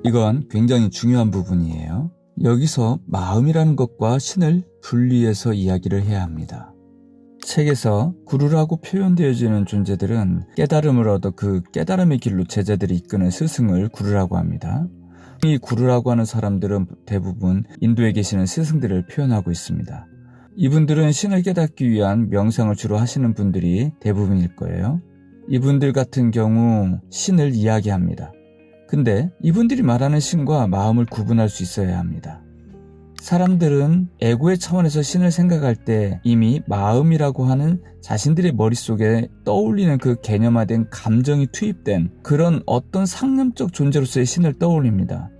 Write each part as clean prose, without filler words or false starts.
이건 굉장히 중요한 부분이에요. 여기서 마음이라는 것과 신을 분리해서 이야기를 해야 합니다. 책에서 구루라고 표현되어지는 존재들은 깨달음을 얻어 그 깨달음의 길로 제자들이 이끄는 스승을 구루라고 합니다. 이 구루라고 하는 사람들은 대부분 인도에 계시는 스승들을 표현하고 있습니다. 이분들은 신을 깨닫기 위한 명상을 주로 하시는 분들이 대부분일 거예요. 이분들 같은 경우 신을 이야기합니다. 근데 이분들이 말하는 신과 마음을 구분할 수 있어야 합니다. 사람들은 에고의 차원에서 신을 생각할 때 이미 마음이라고 하는 자신들의 머릿속에 떠올리는 그 개념화된 감정이 투입된 그런 어떤 상념적 존재로서의 신을 떠올립니다.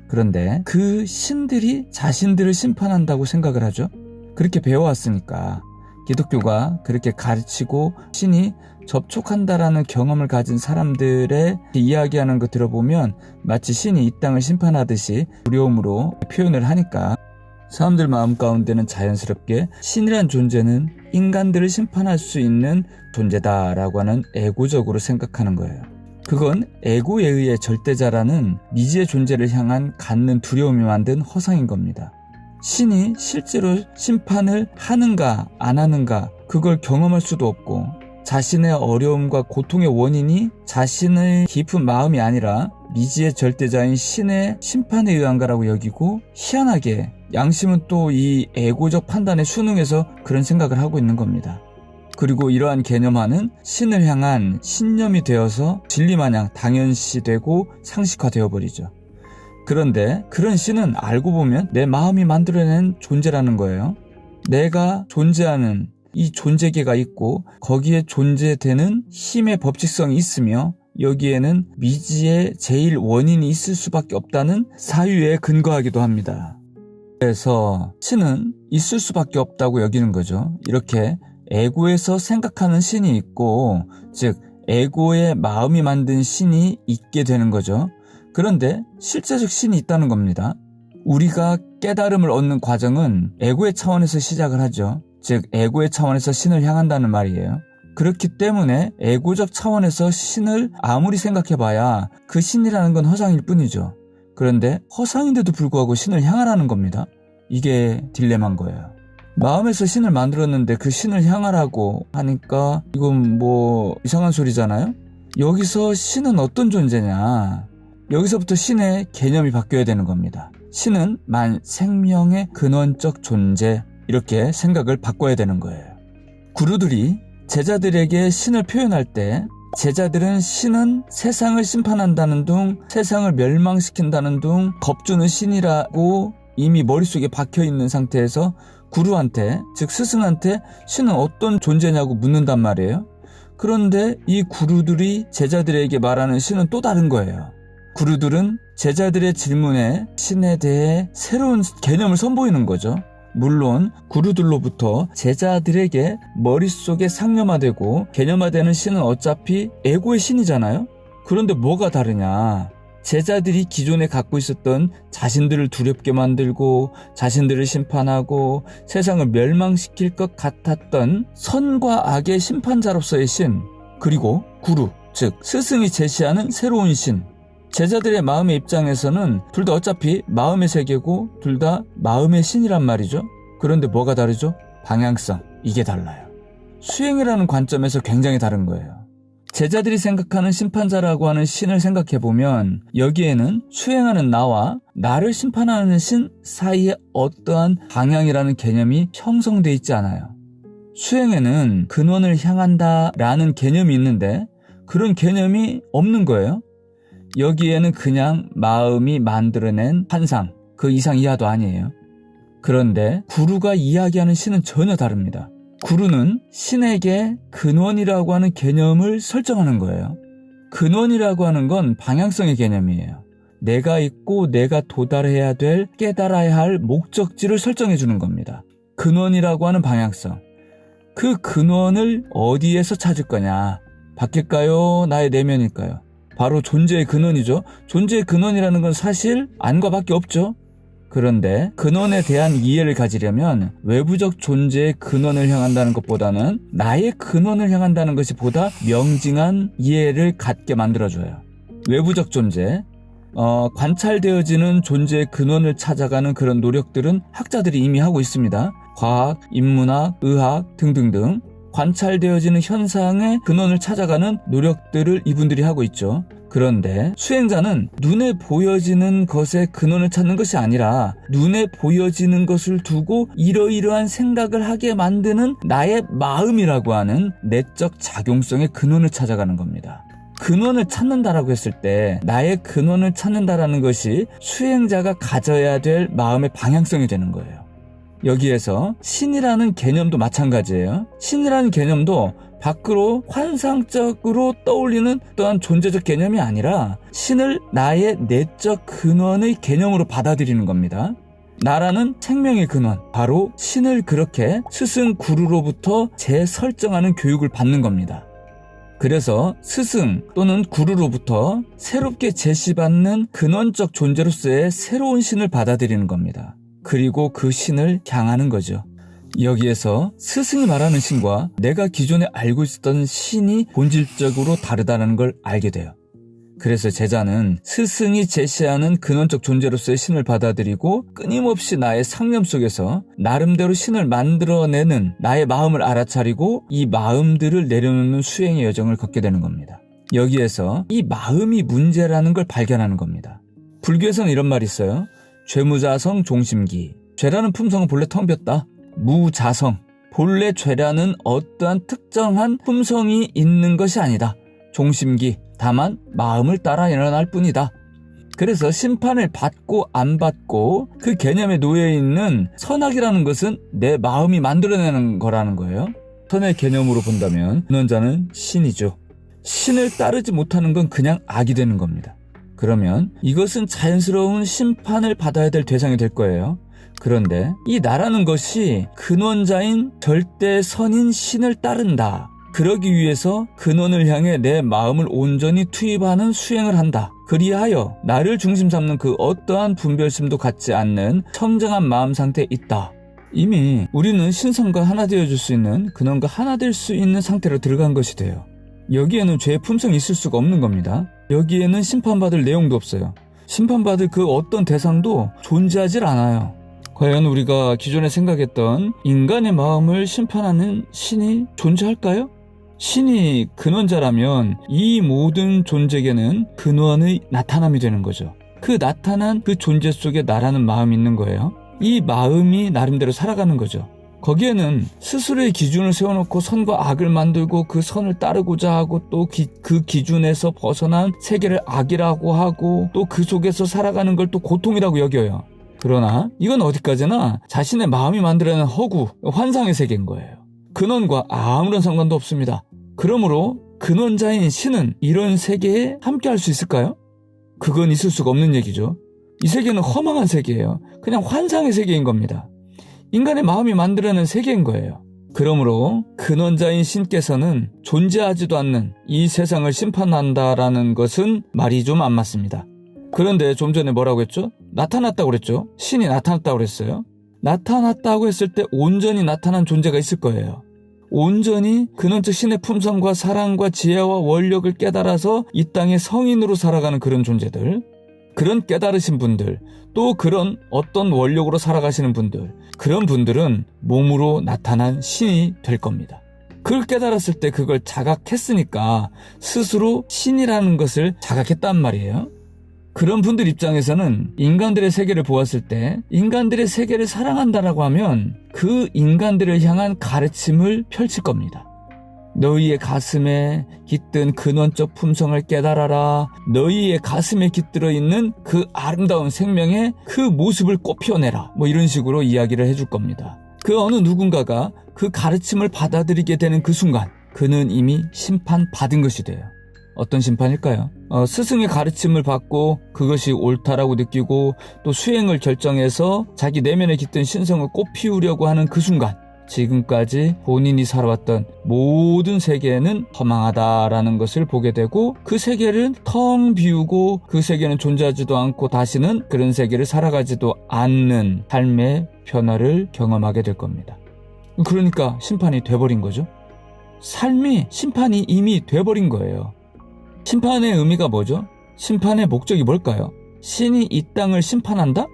그런데 그 신들이 자신들을 심판한다고 생각을 하죠. 그렇게 배워왔으니까. 기독교가 그렇게 가르치고 신이 접촉한다라는 경험을 가진 사람들의 이야기하는 거 들어보면 마치 신이 이 땅을 심판하듯이 두려움으로 표현을 하니까 사람들 마음 가운데는 자연스럽게 신이란 존재는 인간들을 심판할 수 있는 존재다라고 하는 에고적으로 생각하는 거예요. 그건 에고에 의해 절대자라는 미지의 존재를 향한 갖는 두려움이 만든 허상인 겁니다. 신이 실제로 심판을 하는가 안 하는가 그걸 경험할 수도 없고 자신의 어려움과 고통의 원인이 자신의 깊은 마음이 아니라 미지의 절대자인 신의 심판에 의한 거라고 여기고 희한하게 양심은 또 이 에고적 판단에 순응해서 그런 생각을 하고 있는 겁니다. 그리고 이러한 개념화는 신을 향한 신념이 되어서 진리마냥 당연시되고 상식화되어 버리죠. 그런데 그런 신은 알고 보면 내 마음이 만들어낸 존재라는 거예요. 내가 존재하는 이 존재계가 있고 거기에 존재되는 힘의 법칙성이 있으며 여기에는 미지의 제일 원인이 있을 수밖에 없다는 사유에 근거하기도 합니다. 그래서 신은 있을 수밖에 없다고 여기는 거죠. 이렇게 에고에서 생각하는 신이 있고 즉 에고의 마음이 만든 신이 있게 되는 거죠. 그런데 실제적 신이 있다는 겁니다. 우리가 깨달음을 얻는 과정은 에고의 차원에서 시작을 하죠. 즉 에고의 차원에서 신을 향한다는 말이에요. 그렇기 때문에 에고적 차원에서 신을 아무리 생각해봐야 그 신이라는 건 허상일 뿐이죠. 그런데 허상인데도 불구하고 신을 향하라는 겁니다. 이게 딜레마인 거예요. 마음에서 신을 만들었는데 그 신을 향하라고 하니까 이건 뭐 이상한 소리잖아요. 여기서 신은 어떤 존재냐, 여기서부터 신의 개념이 바뀌어야 되는 겁니다. 신은 만 생명의 근원적 존재, 이렇게 생각을 바꿔야 되는 거예요. 구루들이 제자들에게 신을 표현할 때 제자들은 신은 세상을 심판한다는 둥, 세상을 멸망시킨다는 둥, 겁주는 신이라고 이미 머릿속에 박혀있는 상태에서 구루한테, 즉 스승한테 신은 어떤 존재냐고 묻는단 말이에요. 그런데 이 구루들이 제자들에게 말하는 신은 또 다른 거예요. 구루들은 제자들의 질문에 신에 대해 새로운 개념을 선보이는 거죠. 물론 구루들로부터 제자들에게 머릿속에 상념화되고 개념화되는 신은 어차피 에고의 신이잖아요. 그런데 뭐가 다르냐, 제자들이 기존에 갖고 있었던 자신들을 두렵게 만들고 자신들을 심판하고 세상을 멸망시킬 것 같았던 선과 악의 심판자로서의 신, 그리고 구루, 즉 스승이 제시하는 새로운 신, 제자들의 마음의 입장에서는 둘 다 어차피 마음의 세계고 둘 다 마음의 신이란 말이죠. 그런데 뭐가 다르죠? 방향성, 이게 달라요. 수행이라는 관점에서 굉장히 다른 거예요. 제자들이 생각하는 심판자라고 하는 신을 생각해보면 여기에는 수행하는 나와 나를 심판하는 신 사이에 어떠한 방향이라는 개념이 형성되어 있지 않아요. 수행에는 근원을 향한다라는 개념이 있는데 그런 개념이 없는 거예요. 여기에는 그냥 마음이 만들어낸 환상, 그 이상 이하도 아니에요. 그런데 구루가 이야기하는 신은 전혀 다릅니다. 구루는 신에게 근원이라고 하는 개념을 설정하는 거예요. 근원이라고 하는 건 방향성의 개념이에요. 내가 있고 내가 도달해야 될, 깨달아야 할 목적지를 설정해 주는 겁니다. 근원이라고 하는 방향성. 그 근원을 어디에서 찾을 거냐? 밖일까요? 나의 내면일까요? 바로 존재의 근원이죠. 존재의 근원이라는 건 사실 안과 밖에 없죠. 그런데 근원에 대한 이해를 가지려면 외부적 존재의 근원을 향한다는 것보다는 나의 근원을 향한다는 것이 보다 명징한 이해를 갖게 만들어줘요. 외부적 존재, 관찰되어지는 존재의 근원을 찾아가는 그런 노력들은 학자들이 이미 하고 있습니다. 과학, 인문학, 의학 등등등 관찰되어지는 현상의 근원을 찾아가는 노력들을 이분들이 하고 있죠. 그런데 수행자는 눈에 보여지는 것의 근원을 찾는 것이 아니라 눈에 보여지는 것을 두고 이러이러한 생각을 하게 만드는 나의 마음이라고 하는 내적 작용성의 근원을 찾아가는 겁니다. 근원을 찾는다라고 했을 때 나의 근원을 찾는다라는 것이 수행자가 가져야 될 마음의 방향성이 되는 거예요. 여기에서 신이라는 개념도 마찬가지예요. 신이라는 개념도 밖으로 환상적으로 떠올리는 또한 존재적 개념이 아니라 신을 나의 내적 근원의 개념으로 받아들이는 겁니다. 나라는 생명의 근원, 바로 신을 그렇게 스승 구루로부터 재설정하는 교육을 받는 겁니다. 그래서 스승 또는 구루로부터 새롭게 제시받는 근원적 존재로서의 새로운 신을 받아들이는 겁니다. 그리고 그 신을 향하는 거죠. 여기에서 스승이 말하는 신과 내가 기존에 알고 있었던 신이 본질적으로 다르다는 걸 알게 돼요. 그래서 제자는 스승이 제시하는 근원적 존재로서의 신을 받아들이고 끊임없이 나의 상념 속에서 나름대로 신을 만들어내는 나의 마음을 알아차리고 이 마음들을 내려놓는 수행의 여정을 걷게 되는 겁니다. 여기에서 이 마음이 문제라는 걸 발견하는 겁니다. 불교에서는 이런 말이 있어요. 죄무자성 종심기. 죄라는 품성은 본래 텅 비었다. 무자성. 본래 죄라는 어떠한 특정한 품성이 있는 것이 아니다. 종심기. 다만 마음을 따라 일어날 뿐이다. 그래서 심판을 받고 안 받고 그 개념에 놓여있는 선악이라는 것은 내 마음이 만들어내는 거라는 거예요. 선의 개념으로 본다면 근원자는 신이죠. 신을 따르지 못하는 건 그냥 악이 되는 겁니다. 그러면 이것은 자연스러운 심판을 받아야 될 대상이 될 거예요. 그런데 이 나라는 것이 근원자인 절대 선인 신을 따른다. 그러기 위해서 근원을 향해 내 마음을 온전히 투입하는 수행을 한다. 그리하여 나를 중심 삼는 그 어떠한 분별심도 갖지 않는 청정한 마음 상태에 있다. 이미 우리는 신성과 하나 되어줄 수 있는 근원과 하나 될 수 있는 상태로 들어간 것이 돼요. 여기에는 죄의 품성이 있을 수가 없는 겁니다. 여기에는 심판받을 내용도 없어요. 심판받을 그 어떤 대상도 존재하질 않아요. 과연 우리가 기존에 생각했던 인간의 마음을 심판하는 신이 존재할까요? 신이 근원자라면 이 모든 존재계는 근원의 나타남이 되는 거죠. 그 나타난 그 존재 속에 나라는 마음이 있는 거예요. 이 마음이 나름대로 살아가는 거죠. 거기에는 스스로의 기준을 세워놓고 선과 악을 만들고 그 선을 따르고자 하고 또 그 기준에서 벗어난 세계를 악이라고 하고 또 그 속에서 살아가는 걸 또 고통이라고 여겨요. 그러나 이건 어디까지나 자신의 마음이 만들어낸 허구, 환상의 세계인 거예요. 근원과 아무런 상관도 없습니다. 그러므로 근원자인 신은 이런 세계에 함께할 수 있을까요? 그건 있을 수가 없는 얘기죠. 이 세계는 허망한 세계예요. 그냥 환상의 세계인 겁니다. 인간의 마음이 만들어낸 세계인 거예요. 그러므로 근원자인 신께서는 존재하지도 않는 이 세상을 심판한다라는 것은 말이 좀 안 맞습니다. 그런데 좀 전에 뭐라고 했죠? 나타났다고 그랬죠? 신이 나타났다고 그랬어요. 나타났다고 했을 때 온전히 나타난 존재가 있을 거예요. 온전히 근원적 신의 품성과 사랑과 지혜와 원력을 깨달아서 이 땅의 성인으로 살아가는 그런 존재들, 그런 깨달으신 분들, 또 그런 어떤 원력으로 살아가시는 분들, 그런 분들은 몸으로 나타난 신이 될 겁니다. 그걸 깨달았을 때 그걸 자각했으니까 스스로 신이라는 것을 자각했단 말이에요. 그런 분들 입장에서는 인간들의 세계를 보았을 때 인간들의 세계를 사랑한다라고 하면 그 인간들을 향한 가르침을 펼칠 겁니다. 너희의 가슴에 깃든 근원적 품성을 깨달아라. 너희의 가슴에 깃들어 있는 그 아름다운 생명의 그 모습을 꽃피워내라. 뭐 이런 식으로 이야기를 해줄 겁니다. 그 어느 누군가가 그 가르침을 받아들이게 되는 그 순간 그는 이미 심판받은 것이 돼요. 어떤 심판일까요? 스승의 가르침을 받고 그것이 옳다라고 느끼고 또 수행을 결정해서 자기 내면에 깃든 신성을 꽃피우려고 하는 그 순간 지금까지 본인이 살아왔던 모든 세계는 허망하다라는 것을 보게 되고 그 세계를 텅 비우고 그 세계는 존재하지도 않고 다시는 그런 세계를 살아가지도 않는 삶의 변화를 경험하게 될 겁니다. 그러니까 심판이 돼버린 거죠. 삶이 심판이 이미 돼버린 거예요. 심판의 의미가 뭐죠? 심판의 목적이 뭘까요? 신이 이 땅을 심판한다?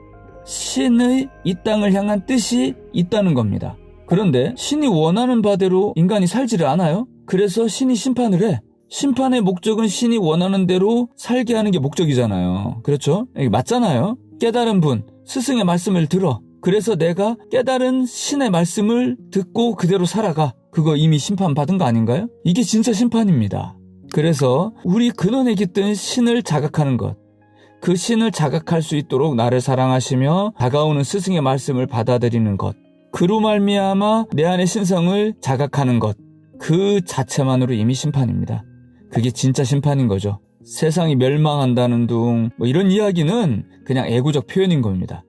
신의 이 땅을 향한 뜻이 있다는 겁니다. 그런데 신이 원하는 바대로 인간이 살지를 않아요? 그래서 신이 심판을 해. 심판의 목적은 신이 원하는 대로 살게 하는 게 목적이잖아요. 그렇죠? 이게 맞잖아요. 깨달은 분, 스승의 말씀을 들어. 그래서 내가 깨달은 신의 말씀을 듣고 그대로 살아가. 그거 이미 심판받은 거 아닌가요? 이게 진짜 심판입니다. 그래서 우리 근원에 깃든 신을 자각하는 것. 그 신을 자각할 수 있도록 나를 사랑하시며 다가오는 스승의 말씀을 받아들이는 것. 그로 말미암아 내 안의 신성을 자각하는 것. 그 자체만으로 이미 심판입니다. 그게 진짜 심판인 거죠. 세상이 멸망한다는 둥 이런 이야기는 그냥 애고적 표현인 겁니다.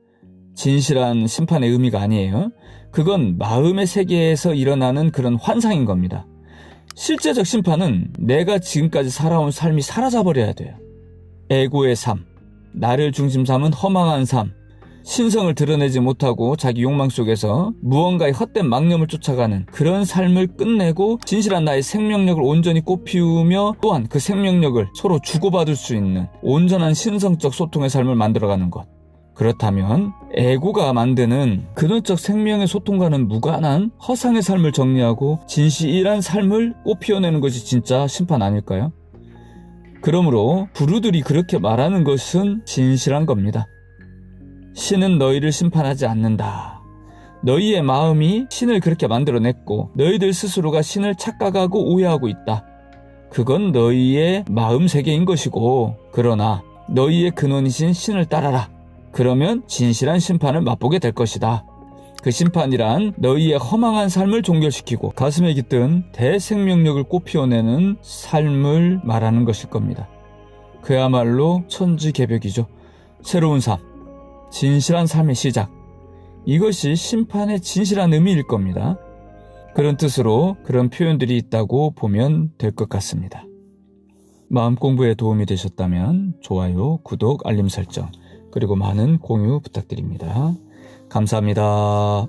진실한 심판의 의미가 아니에요. 그건 마음의 세계에서 일어나는 그런 환상인 겁니다. 실제적 심판은 내가 지금까지 살아온 삶이 사라져버려야 돼요. 애고의 삶, 나를 중심 삼은 허망한 삶, 신성을 드러내지 못하고 자기 욕망 속에서 무언가의 헛된 망념을 쫓아가는 그런 삶을 끝내고 진실한 나의 생명력을 온전히 꽃피우며 또한 그 생명력을 서로 주고받을 수 있는 온전한 신성적 소통의 삶을 만들어가는 것. 그렇다면 애고가 만드는 근원적 생명의 소통과는 무관한 허상의 삶을 정리하고 진실한 삶을 꽃피워내는 것이 진짜 심판 아닐까요? 그러므로 부르들이 그렇게 말하는 것은 진실한 겁니다. 신은 너희를 심판하지 않는다. 너희의 마음이 신을 그렇게 만들어냈고 너희들 스스로가 신을 착각하고 오해하고 있다. 그건 너희의 마음 세계인 것이고 그러나 너희의 근원이신 신을 따라라. 그러면 진실한 심판을 맛보게 될 것이다. 그 심판이란 너희의 허망한 삶을 종결시키고 가슴에 깃든 대생명력을 꽃피워내는 삶을 말하는 것일 겁니다. 그야말로 천지개벽이죠. 새로운 삶, 진실한 삶의 시작. 이것이 심판의 진실한 의미일 겁니다. 그런 뜻으로 그런 표현들이 있다고 보면 될 것 같습니다. 마음 공부에 도움이 되셨다면 좋아요, 구독, 알림 설정 그리고 많은 공유 부탁드립니다. 감사합니다.